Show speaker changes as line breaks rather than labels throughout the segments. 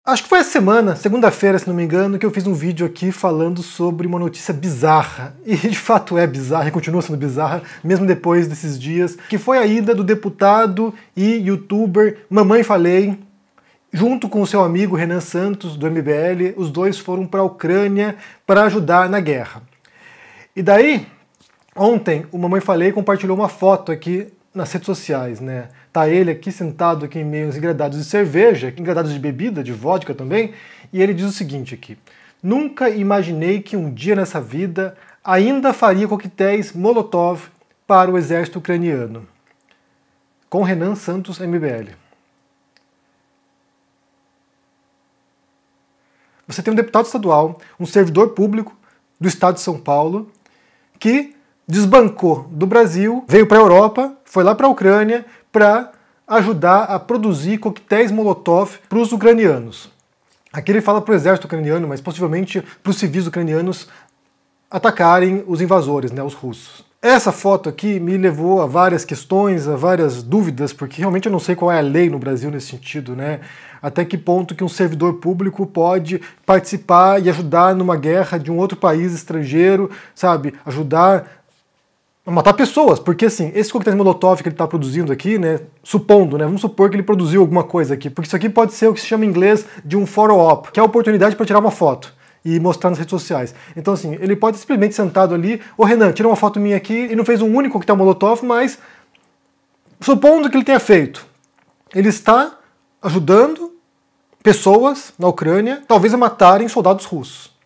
Acho que foi essa semana, segunda-feira, se não me engano, que eu fiz um vídeo aqui falando sobre uma notícia bizarra. E de fato é bizarra e continua sendo bizarra, mesmo depois desses dias, que foi a ida do deputado e youtuber Mamãe Falei, junto com o seu amigo Renan Santos, do MBL. Os dois foram para a Ucrânia para ajudar na guerra. E daí, ontem, o Mamãe Falei compartilhou uma foto aqui nas redes sociais, né? Tá ele aqui sentado aqui em meio aos engradados de cerveja, engradados de bebida, de vodka também, e ele diz o seguinte aqui: nunca imaginei que um dia nessa vida ainda faria coquetéis Molotov para o exército ucraniano. Com Renan Santos, MBL. Você tem um deputado estadual, um servidor público do estado de São Paulo, que desbancou do Brasil, veio para a Europa, foi lá para a Ucrânia para ajudar a produzir coquetéis Molotov para os ucranianos. Aqui ele fala para o exército ucraniano, mas possivelmente para os civis ucranianos atacarem os invasores, né, os russos. Essa foto aqui me levou a várias questões, a várias dúvidas, porque realmente eu não sei qual é a lei no Brasil nesse sentido, né? Até que ponto que um servidor público pode participar e ajudar numa guerra de um outro país estrangeiro, sabe? Ajudar a matar pessoas, porque assim, esse coquetel Molotov que ele está produzindo aqui, né, supondo, né, vamos supor que ele produziu alguma coisa aqui, porque isso aqui pode ser o que se chama em inglês de um photo-op, que é a oportunidade para tirar uma foto e mostrar nas redes sociais. Então assim, ele pode simplesmente sentado ali, ô Renan, tira uma foto minha aqui, e não fez um único coquetel Molotov, mas supondo que ele tenha feito, ele está ajudando pessoas na Ucrânia, talvez a matarem soldados russos.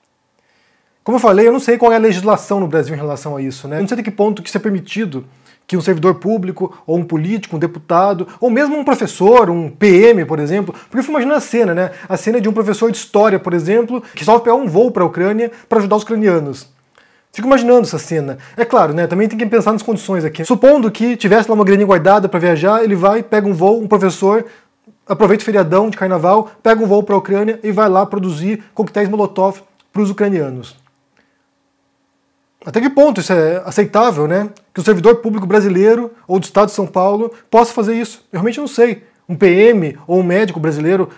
Como eu falei, eu não sei qual é a legislação no Brasil em relação a isso, né? Eu não sei até que ponto que isso é permitido que um servidor público, ou um político, um deputado, ou mesmo um professor, um PM, por exemplo, porque eu fico imaginando a cena, né? A cena de um professor de história, por exemplo, que resolve pegar um voo para a Ucrânia para ajudar os ucranianos. Fico imaginando essa cena. É claro, né? Também tem que pensar nas condições aqui. Supondo que tivesse lá uma graninha guardada para viajar, ele vai, pega um voo, um professor, aproveita o feriadão de carnaval, pega um voo para a Ucrânia e vai lá produzir coquetéis Molotov para os ucranianos. Até que ponto isso é aceitável, né? Que o servidor público brasileiro ou do estado de São Paulo possa fazer isso. Eu realmente não sei. Um PM ou um médico brasileiro,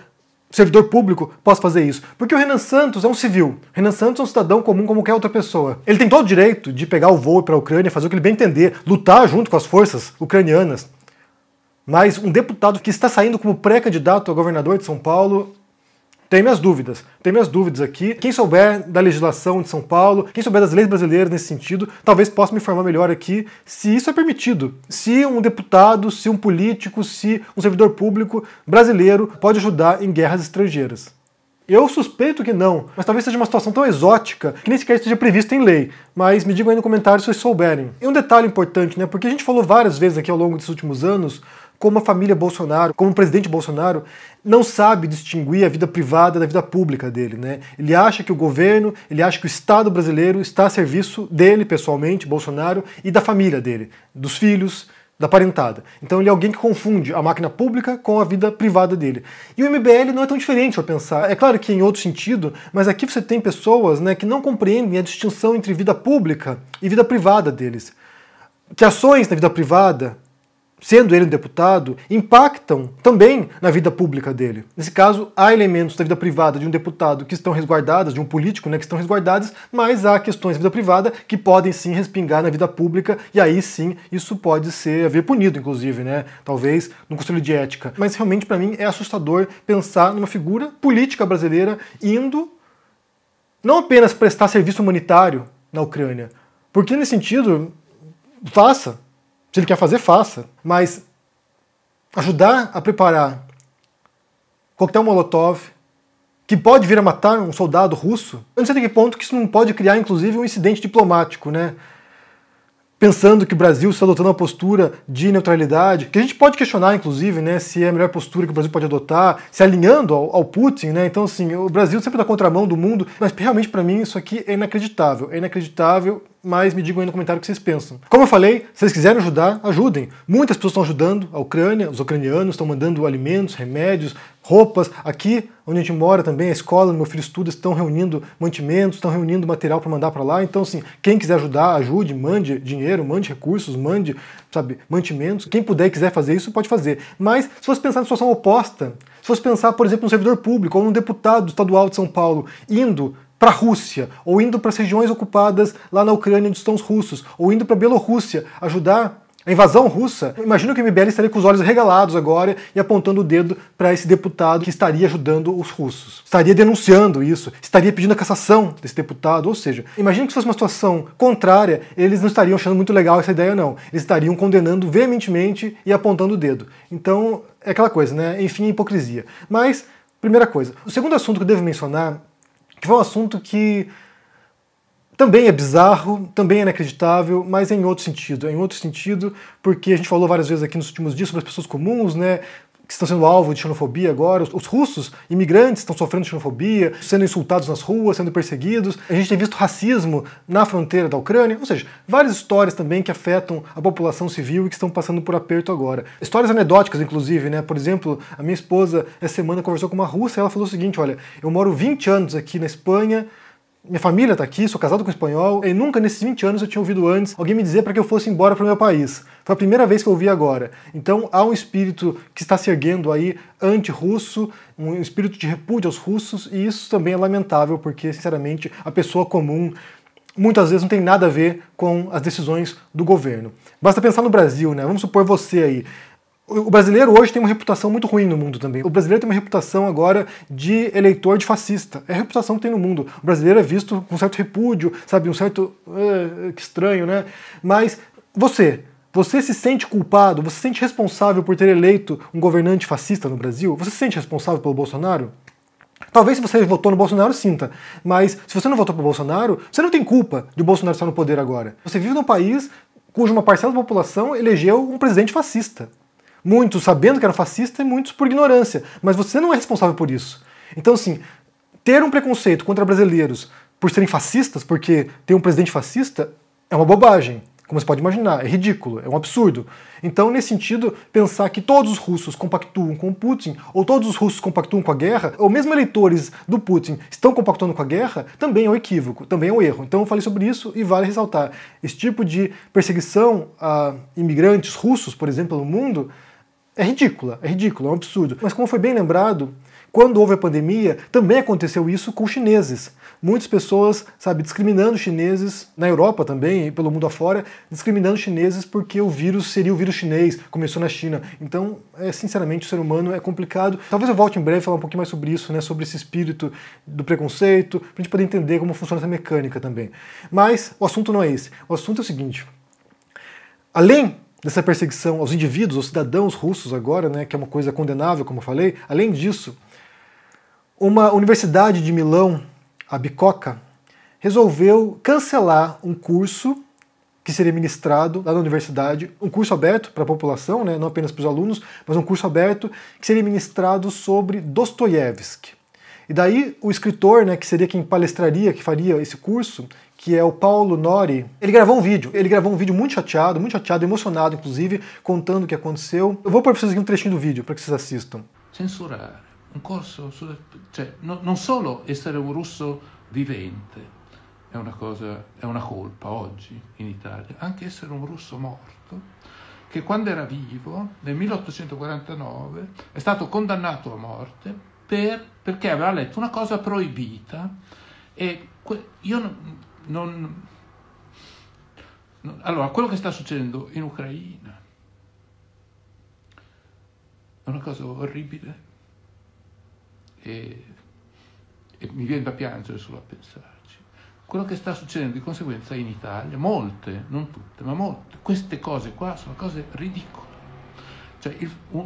servidor público, possa fazer isso. Porque o Renan Santos é um civil. O Renan Santos é um cidadão comum como qualquer outra pessoa. Ele tem todo o direito de pegar o voo para a Ucrânia, fazer o que ele bem entender, lutar junto com as forças ucranianas. Mas um deputado que está saindo como pré-candidato a governador de São Paulo, tem minhas dúvidas aqui. Quem souber da legislação de São Paulo, quem souber das leis brasileiras nesse sentido, talvez possa me informar melhor aqui se isso é permitido. Se um deputado, se um político, se um servidor público brasileiro pode ajudar em guerras estrangeiras. Eu suspeito que não, mas talvez seja uma situação tão exótica que nem sequer esteja prevista em lei. Mas me digam aí no comentário se vocês souberem. E um detalhe importante, né? Porque a gente falou várias vezes aqui ao longo desses últimos anos como a família Bolsonaro, como o presidente Bolsonaro, não sabe distinguir a vida privada da vida pública dele, né? Ele acha que o governo, ele acha que o Estado brasileiro está a serviço dele, pessoalmente, Bolsonaro, e da família dele, dos filhos, da parentada. Então ele é alguém que confunde a máquina pública com a vida privada dele. E o MBL não é tão diferente, ao pensar. É claro que em outro sentido, mas aqui você tem pessoas, né, que não compreendem a distinção entre vida pública e vida privada deles. Que ações na vida privada, sendo ele um deputado, impactam também na vida pública dele. Nesse caso, há elementos da vida privada de um deputado que estão resguardados, de um político, né, que estão resguardados, mas há questões da vida privada que podem sim respingar na vida pública, e aí sim isso pode haver punido, inclusive, né, talvez no Conselho de Ética. Mas realmente para mim é assustador pensar numa figura política brasileira indo não apenas prestar serviço humanitário na Ucrânia, porque nesse sentido, faça. Se ele quer fazer, faça. Mas ajudar a preparar coquetel Molotov, que pode vir a matar um soldado russo, eu não sei até que ponto que isso não pode criar, inclusive, um incidente diplomático, né? Pensando que o Brasil está adotando uma postura de neutralidade, que a gente pode questionar, inclusive, né, se é a melhor postura que o Brasil pode adotar, se alinhando ao Putin, né? Então, assim, o Brasil sempre na contramão do mundo, mas realmente, para mim, isso aqui é inacreditável, mas me digam aí no comentário o que vocês pensam. Como eu falei, se vocês quiserem ajudar, ajudem. Muitas pessoas estão ajudando a Ucrânia, os ucranianos estão mandando alimentos, remédios, roupas. Aqui, onde a gente mora também, a escola onde meu filho estuda, estão reunindo mantimentos, estão reunindo material para mandar para lá. Então, assim, quem quiser ajudar, ajude, mande dinheiro, mande recursos, mande, sabe, mantimentos. Quem puder e quiser fazer isso, pode fazer. Mas, se você pensar na situação oposta, Se fosse pensar, por exemplo, num servidor público ou num deputado estadual de São Paulo indo para a Rússia, ou indo para as regiões ocupadas lá na Ucrânia onde estão os russos, ou indo para a Bielorrússia ajudar a invasão russa, imagino que o MBL estaria com os olhos regalados agora e apontando o dedo para esse deputado que estaria ajudando os russos. Estaria denunciando isso, estaria pedindo a cassação desse deputado, ou seja, imagino que se fosse uma situação contrária, eles não estariam achando muito legal essa ideia não. Eles estariam condenando veementemente e apontando o dedo. Então, é aquela coisa, né? Enfim, a hipocrisia. Mas, primeira coisa. O segundo assunto que eu devo mencionar, que foi um assunto que também é bizarro, também é inacreditável, mas é em outro sentido. É em outro sentido porque a gente falou várias vezes aqui nos últimos dias sobre as pessoas comuns, né, que estão sendo alvo de xenofobia agora. Os russos, imigrantes, estão sofrendo xenofobia, sendo insultados nas ruas, sendo perseguidos. A gente tem visto racismo na fronteira da Ucrânia, ou seja, várias histórias também que afetam a população civil e que estão passando por aperto agora. Histórias anedóticas, inclusive, né? Por exemplo, a minha esposa, essa semana, conversou com uma russa e ela falou o seguinte, olha, eu moro 20 anos aqui na Espanha, minha família está aqui, sou casado com um espanhol, e nunca nesses 20 anos eu tinha ouvido antes alguém me dizer para que eu fosse embora para o meu país. Foi a primeira vez que eu ouvi agora. Então há um espírito que está se erguendo aí anti-russo, um espírito de repúdio aos russos, e isso também é lamentável, porque, sinceramente, a pessoa comum muitas vezes não tem nada a ver com as decisões do governo. Basta pensar no Brasil, né? Vamos supor você aí. O brasileiro hoje tem uma reputação muito ruim no mundo também. O brasileiro tem uma reputação agora de eleitor de fascista. É a reputação que tem no mundo. O brasileiro é visto com um certo repúdio, sabe, um certo... que estranho, né? Mas você se sente culpado, você se sente responsável por ter eleito um governante fascista no Brasil? Você se sente responsável pelo Bolsonaro? Talvez se você votou no Bolsonaro, sinta. Mas se você não votou pro Bolsonaro, você não tem culpa de o Bolsonaro estar no poder agora. Você vive num país cuja uma parcela da população elegeu um presidente fascista. Muitos sabendo que era fascista e muitos por ignorância. Mas você não é responsável por isso. Então, assim, ter um preconceito contra brasileiros por serem fascistas, porque tem um presidente fascista, é uma bobagem. Como você pode imaginar, é ridículo, é um absurdo. Então, nesse sentido, pensar que todos os russos compactuam com o Putin, ou todos os russos compactuam com a guerra, ou mesmo eleitores do Putin estão compactuando com a guerra, também é um equívoco, também é um erro. Então eu falei sobre isso e vale ressaltar. Esse tipo de perseguição a imigrantes russos, por exemplo, no mundo, é ridícula, é um absurdo. Mas como foi bem lembrado, quando houve a pandemia, também aconteceu isso com chineses. Muitas pessoas, sabe, discriminando chineses, na Europa também, e pelo mundo afora, discriminando chineses porque o vírus seria o vírus chinês, começou na China. Então, sinceramente, o ser humano é complicado. Talvez eu volte em breve a falar um pouquinho mais sobre isso, né, sobre esse espírito do preconceito, pra gente poder entender como funciona essa mecânica também. Mas o assunto não é esse. O assunto é o seguinte. Além dessa perseguição aos indivíduos, aos cidadãos russos agora, né, que é uma coisa condenável, como eu falei, além disso, uma universidade de Milão, a Bicocca, resolveu cancelar um curso que seria ministrado lá na universidade, um curso aberto para a população, né, não apenas para os alunos, mas um curso aberto que seria ministrado sobre Dostoiévski. E daí o escritor, né, que seria quem palestraria, que faria esse curso, que é o Paulo Nori, ele gravou um vídeo muito chateado, emocionado inclusive, contando o que aconteceu. Eu vou pôr para vocês aqui um trechinho do vídeo para que vocês assistam.
Censurare un corso, cioè non solo essere un russo vivente è una cosa, è una colpa oggi in Italia, anche essere un russo morto che quando era vivo nel 1849 è stato condannato a morte perché aveva letto una cosa proibita e io allora quello che sta succedendo in Ucraina è una cosa orribile e mi viene da piangere solo a pensarci. Quello che sta succedendo di conseguenza in Italia, molte, non tutte, ma molte, queste cose qua sono cose ridicole. Cioè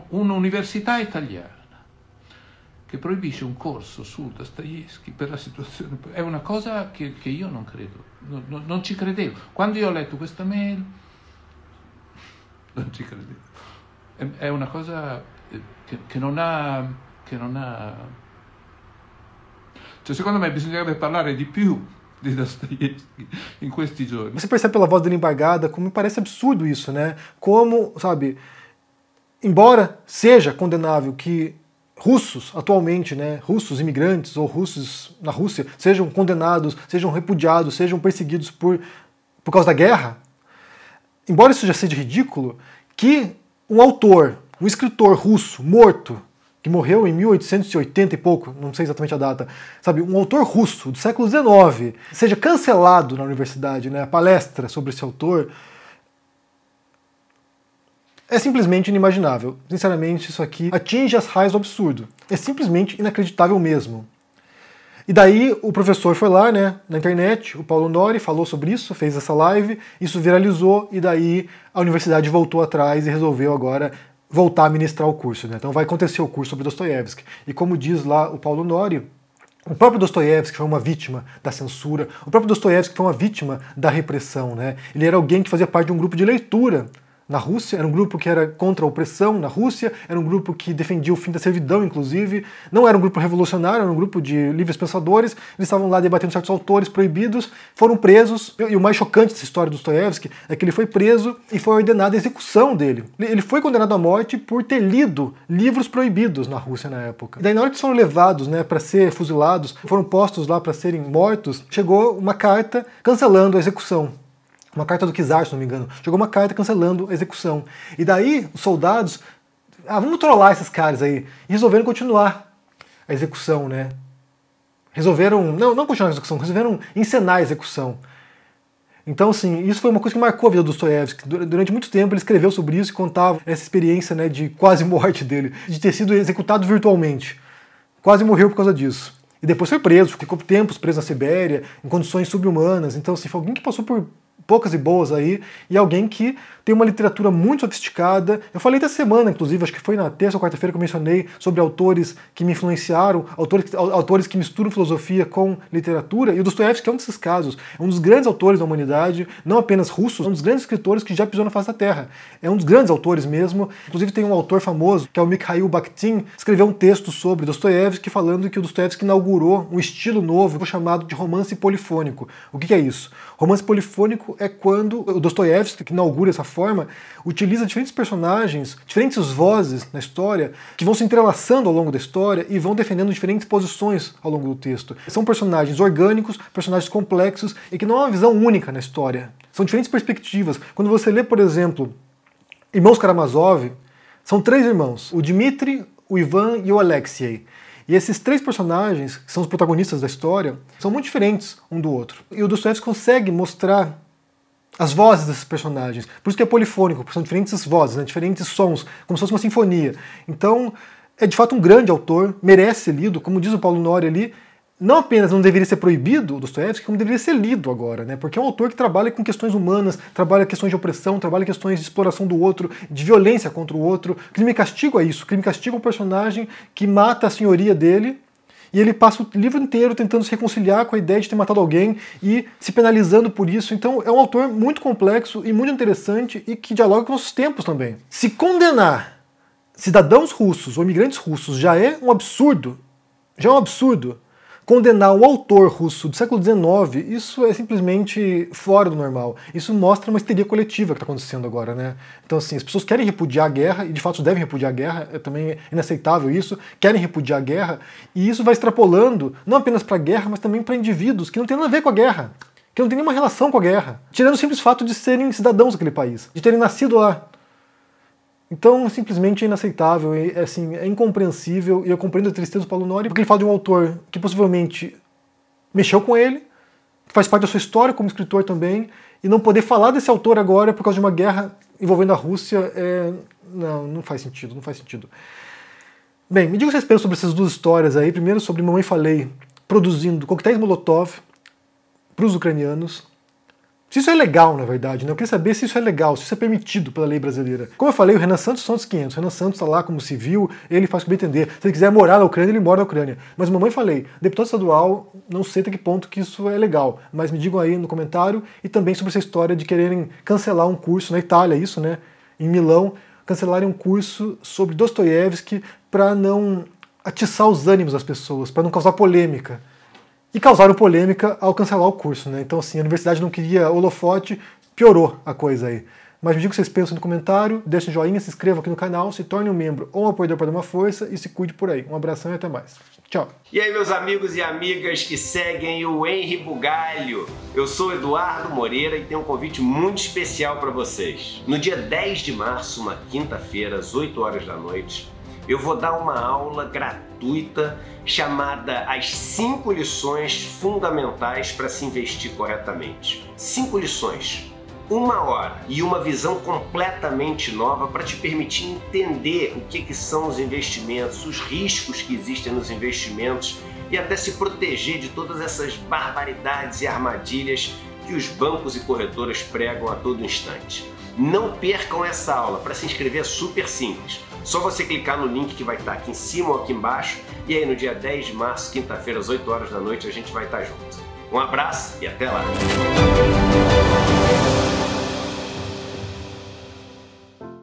un'università italiana che proibisce un corso su Dostoevskij per la situazione, è una cosa che io non credo, non ci credevo. Quando io ho letto questa mail, non ci credevo. È una cosa che non ha... Cioè, secondo me bisognerebbe parlare di più di Dostoiévski in questi giorni.
Você percebe pela voz dele embargada como me parece absurdo isso, né? Como, sabe, embora seja condenável que russos, atualmente, né, russos imigrantes ou russos na Rússia, sejam condenados, sejam repudiados, sejam perseguidos por causa da guerra, embora isso já seja ridículo, que um autor, um escritor russo morto que morreu em 1880 e pouco, não sei exatamente a data, sabe, um autor russo do século XIX, seja cancelado na universidade, né, a palestra sobre esse autor, é simplesmente inimaginável. Sinceramente, isso aqui atinge as raias do absurdo. É simplesmente inacreditável mesmo. E daí o professor foi lá, né, na internet, o Paulo Nori falou sobre isso, fez essa live, isso viralizou, e daí a universidade voltou atrás e resolveu agora voltar a ministrar o curso, né? Então vai acontecer o curso sobre Dostoiévski. E como diz lá o Paulo Nori, o próprio Dostoiévski foi uma vítima da censura, o próprio Dostoiévski foi uma vítima da repressão, né? Ele era alguém que fazia parte de um grupo de leitura na Rússia, era um grupo que era contra a opressão na Rússia, era um grupo que defendia o fim da servidão, inclusive, não era um grupo revolucionário, era um grupo de livres pensadores, eles estavam lá debatendo certos autores proibidos, foram presos, e o mais chocante dessa história do Dostoiévski é que ele foi preso e foi ordenada a execução dele. Ele foi condenado à morte por ter lido livros proibidos na Rússia na época. E daí na hora que eles foram levados, né, para ser fuzilados, foram postos lá para serem mortos, chegou uma carta cancelando a execução. Uma carta do Czar, se não me engano. Chegou uma carta cancelando a execução. E daí, os soldados, vamos trollar esses caras aí. E resolveram continuar a execução, né? Resolveram, não continuar a execução, resolveram encenar a execução. Então, assim, isso foi uma coisa que marcou a vida do Dostoiévski. Durante muito tempo ele escreveu sobre isso e contava essa experiência, né, de quase morte dele, de ter sido executado virtualmente. Quase morreu por causa disso. E depois foi preso, ficou tempos preso na Sibéria, em condições subhumanas. Então, assim, foi alguém que passou por poucas e boas aí, e alguém que tem uma literatura muito sofisticada. Eu falei dessa semana, inclusive, acho que foi na terça ou quarta-feira que eu mencionei sobre autores que me influenciaram, autores que misturam filosofia com literatura, e o Dostoiévski é um desses casos. É um dos grandes autores da humanidade, não apenas russos, é um dos grandes escritores que já pisou na face da Terra. É um dos grandes autores mesmo. Inclusive tem um autor famoso, que é o Mikhail Bakhtin, escreveu um texto sobre Dostoiévski, falando que o Dostoiévski inaugurou um estilo novo chamado de romance polifônico. O que é isso? Romance polifônico é quando o Dostoiévski, que inaugura essa forma, utiliza diferentes personagens, diferentes vozes na história, que vão se entrelaçando ao longo da história e vão defendendo diferentes posições ao longo do texto. São personagens orgânicos, personagens complexos e que não há uma visão única na história. São diferentes perspectivas. Quando você lê, por exemplo, Irmãos Karamazov, são 3 irmãos, o Dmitri, o Ivan e o Alexei. E esses 3 personagens, que são os protagonistas da história, são muito diferentes um do outro. E o Dostoiévski consegue mostrar as vozes desses personagens. Por isso que é polifônico, porque são diferentes vozes, né, diferentes sons, como se fosse uma sinfonia. Então, é de fato um grande autor, merece ser lido, como diz o Paulo Nori ali, não apenas não deveria ser proibido o Dostoiévski, como deveria ser lido agora, né? Porque é um autor que trabalha com questões humanas, trabalha questões de opressão, trabalha questões de exploração do outro, de violência contra o outro. Crime e Castigo é isso. Crime e Castigo é um personagem que mata a senhoria dele, e ele passa o livro inteiro tentando se reconciliar com a ideia de ter matado alguém e se penalizando por isso. Então é um autor muito complexo e muito interessante e que dialoga com nossos tempos também. Se condenar cidadãos russos ou imigrantes russos já é um absurdo, condenar um autor russo do século XIX, isso é simplesmente fora do normal. Isso mostra uma histeria coletiva que está acontecendo agora, né? Então, assim, as pessoas querem repudiar a guerra, e de fato devem repudiar a guerra, é também inaceitável isso, querem repudiar a guerra, e isso vai extrapolando, não apenas para a guerra, mas também para indivíduos que não têm nada a ver com a guerra, que não têm nenhuma relação com a guerra, tirando o simples fato de serem cidadãos daquele país, de terem nascido lá. Então, simplesmente é inaceitável, é incompreensível, e eu compreendo a tristeza do Paulo Nori, porque ele fala de um autor que possivelmente mexeu com ele, que faz parte da sua história como escritor também, e não poder falar desse autor agora por causa de uma guerra envolvendo a Rússia, não faz sentido, não faz sentido. Bem, me diga o que vocês pensam sobre essas 2 histórias aí. Primeiro sobre Mamãe Falei produzindo coquetéis Molotov para os ucranianos. Se isso é legal, na verdade, né? Eu queria saber se isso é legal, se isso é permitido pela lei brasileira. Como eu falei, o Renan Santos são dos 500. O Renan Santos está lá como civil, ele faz o que bem entender. Se ele quiser morar na Ucrânia, ele mora na Ucrânia. Mas Mamãe Falei, deputado estadual, não sei até que ponto que isso é legal. Mas me digam aí no comentário, e também sobre essa história de quererem cancelar um curso na Itália, isso, né? Em Milão, cancelarem um curso sobre Dostoiévski para não atiçar os ânimos das pessoas, para não causar polêmica. E causaram polêmica ao cancelar o curso, né? Então, assim, a universidade não queria holofote, piorou a coisa aí. Mas me diga o que vocês pensam no comentário, deixem um joinha, se inscrevam aqui no canal, se torne um membro ou um apoiador para dar uma força e se cuide por aí. Um abração e até mais. Tchau!
E aí, meus amigos e amigas que seguem o Henry Bugalho, eu sou Eduardo Moreira e tenho um convite muito especial para vocês. No dia 10 de março, uma quinta-feira, às 8 horas da noite, eu vou dar uma aula gratuita chamada As 5 lições fundamentais para se investir corretamente. 5 lições, 1 hora e uma visão completamente nova para te permitir entender o que são os investimentos, os riscos que existem nos investimentos e até se proteger de todas essas barbaridades e armadilhas que os bancos e corretoras pregam a todo instante. Não percam essa aula. Para se inscrever é super simples. Só você clicar no link que vai estar aqui em cima ou aqui embaixo e aí no dia 10 de março, quinta-feira, às 8 horas da noite, a gente vai estar junto. Um abraço e até lá!